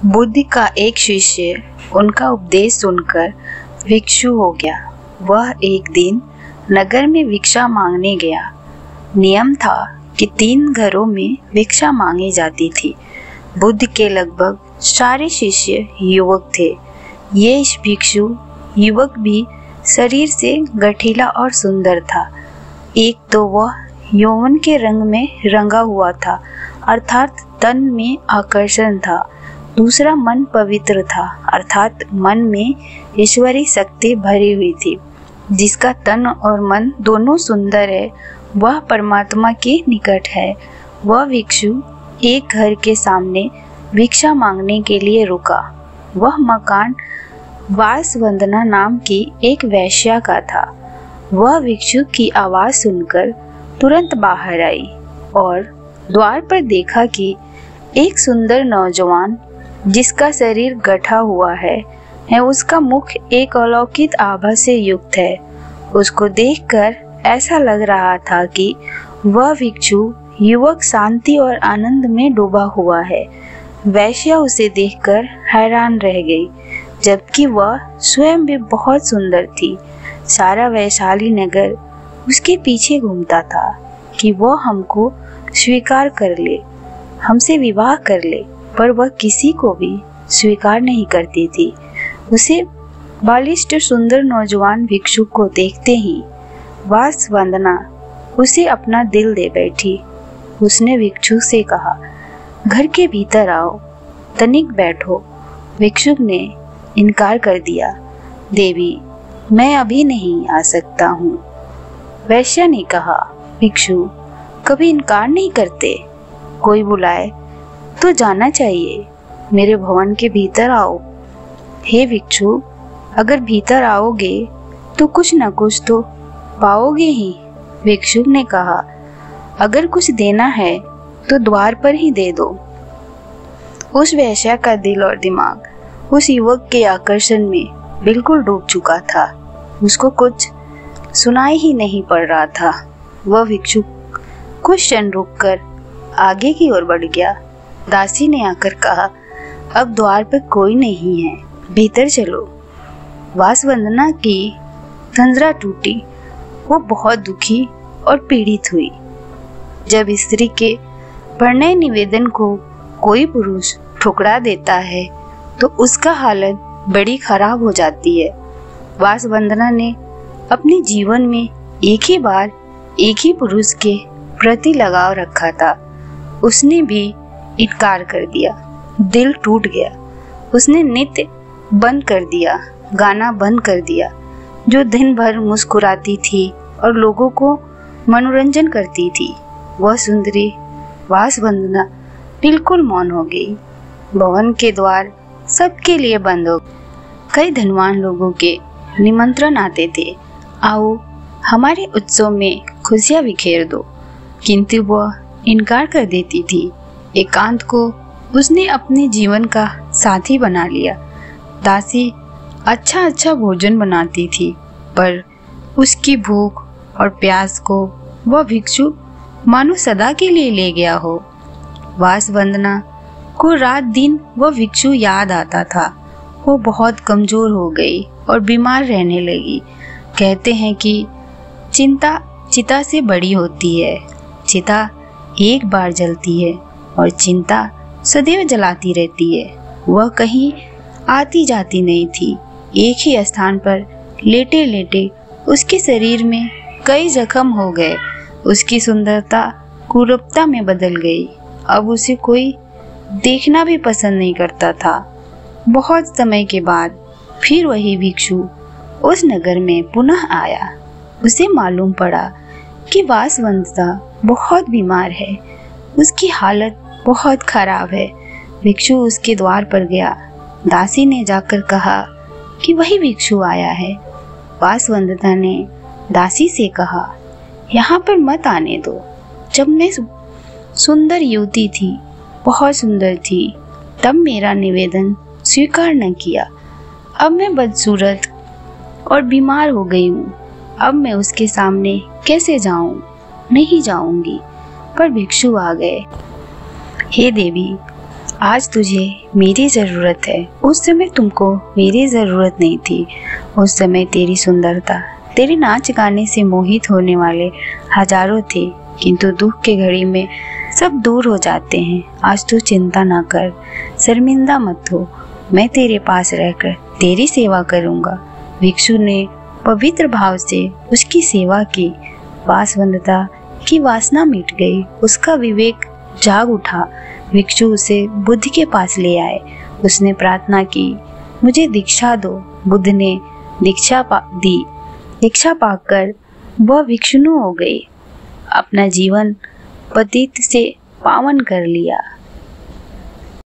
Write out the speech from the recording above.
बुद्ध का एक शिष्य उनका उपदेश सुनकर भिक्षु हो गया। वह एक दिन नगर में भिक्षा मांगने गया। नियम था कि 3 घरों में भिक्षा मांगी जाती थी। बुद्ध के लगभग सारे शिष्य युवक थे। ये भिक्षु युवक भी शरीर से गठीला और सुंदर था। एक तो वह यौवन के रंग में रंगा हुआ था, अर्थात तन में आकर्षण था। दूसरा मन पवित्र था, अर्थात मन में ईश्वरी शक्ति भरी हुई थी। जिसका तन और मन दोनों सुंदर है, वह परमात्मा के निकट है। वह भिक्षु एक घर के सामने भिक्षा मांगने के लिए रुका। वह मकान वासवंदना नाम की एक वैश्या का था। वह भिक्षु की आवाज सुनकर तुरंत बाहर आई और द्वार पर देखा कि एक सुंदर नौजवान जिसका शरीर गठा हुआ है उसका मुख एक अलौकिक आभा से युक्त है। उसको देखकर ऐसा लग रहा था कि वह भिक्षु युवक शांति और आनंद में डूबा हुआ है। वैश्या उसे देखकर हैरान रह गई, जबकि वह स्वयं भी बहुत सुंदर थी। सारा वैशाली नगर उसके पीछे घूमता था कि वह हमको स्वीकार कर ले, हमसे विवाह कर ले, पर वह किसी को भी स्वीकार नहीं करती थी। उसे बालिष्ठ सुंदर नौजवान भिक्षु को देखते ही वासवंदना उसे अपना दिल दे बैठी। उसने भिक्षु से कहा, घर के भीतर आओ, तनिक बैठो। भिक्षुक ने इनकार कर दिया। देवी, मैं अभी नहीं आ सकता हूँ। वैश्या ने कहा, भिक्षु कभी इनकार नहीं करते, कोई बुलाए तो जाना चाहिए। मेरे भवन के भीतर आओ। हे भिक्षु, अगर भीतर आओगे तो कुछ न कुछ तो पाओगे ही। भिक्षुक ने कहा, अगर कुछ देना है तो द्वार पर ही दे दो। उस वैश्या का दिल और दिमाग उस युवक के आकर्षण में बिल्कुल डूब चुका था। उसको कुछ सुनाई ही नहीं पड़ रहा था। वह भिक्षु कुछ क्षण रुककर आगे की ओर बढ़ गया। दासी ने आकर कहा, अब द्वार पर कोई नहीं है, भीतर चलो। वासवंदना की तंद्रा टूटी। वो बहुत दुखी और पीड़ित हुई। जब स्त्री के प्रणय निवेदन को कोई पुरुष ठुकरा देता है तो उसका हालत बड़ी खराब हो जाती है। वासवंदना ने अपने जीवन में एक ही बार एक ही पुरुष के प्रति लगाव रखा था। उसने भी इनकार कर दिया। दिल टूट गया। उसने नृत्य बंद कर दिया, गाना बंद कर दिया। जो दिन भर मुस्कुराती थी और लोगों को मनोरंजन करती थी, वह सुंदरी वासवंदना बिल्कुल मौन हो गई। भवन के द्वार सबके लिए बंद हो गए। कई धनवान लोगों के निमंत्रण आते थे, आओ हमारे उत्सव में खुशियां बिखेर दो, किंतु वह इनकार कर देती थी। एकांत को उसने अपने जीवन का साथी बना लिया। दासी अच्छा भोजन बनाती थी, पर उसकी भूख और प्यास को वह भिक्षु मानो सदा के लिए ले गया हो। वासवंदना को रात दिन वह भिक्षु याद आता था। वो बहुत कमजोर हो गई और बीमार रहने लगी। कहते हैं कि चिंता चिता से बड़ी होती है। चिता एक बार जलती है और चिंता सदैव जलाती रहती है। वह कहीं आती जाती नहीं थी। एक ही स्थान पर लेटे लेटे उसके शरीर में कई जख्म हो गए। उसकी सुंदरता कुरूपता में बदल गई। अब उसे कोई देखना भी पसंद नहीं करता था। बहुत समय के बाद फिर वही भिक्षु उस नगर में पुनः आया। उसे मालूम पड़ा कि वासवंदना बहुत बीमार है। उसकी हालत बहुत खराब है। भिक्षु उसके द्वार पर गया। दासी ने जाकर कहा कि वही भिक्षु आया है। वासवंदना ने दासी से कहा, यहाँ पर मत आने दो। जब मैं सुंदर युवती थी, बहुत सुंदर थी, तब मेरा निवेदन स्वीकार न किया। अब मैं बदसूरत और बीमार हो गई हूँ। अब मैं उसके सामने कैसे जाऊँ? नहीं जाऊंगी। पर भिक्षु आ गए। हे देवी, आज तुझे मेरी ज़रूरत है। उस समय तुमको मेरी ज़रूरत नहीं थी। उस समय तेरी सुंदरता, तेरे नाच गाने से मोहित होने वाले हजारों थे, किंतु दुख के घड़ी में सब दूर हो जाते हैं। आज तू चिंता ना कर, शर्मिंदा मत हो, मैं तेरे पास रहकर तेरी सेवा करूँगा। भिक्षु ने पवित्र भाव से उसकी सेवा की। बासवंदता की वासना मिट गई, उसका विवेक जाग उठा। भिक्षु उसे बुद्ध के पास ले आए। उसने प्रार्थना की, मुझे दीक्षा दो। बुद्ध ने दीक्षा दी। दीक्षा पाकर वह भिक्षुणु हो गई। अपना जीवन पतित से पावन कर लिया।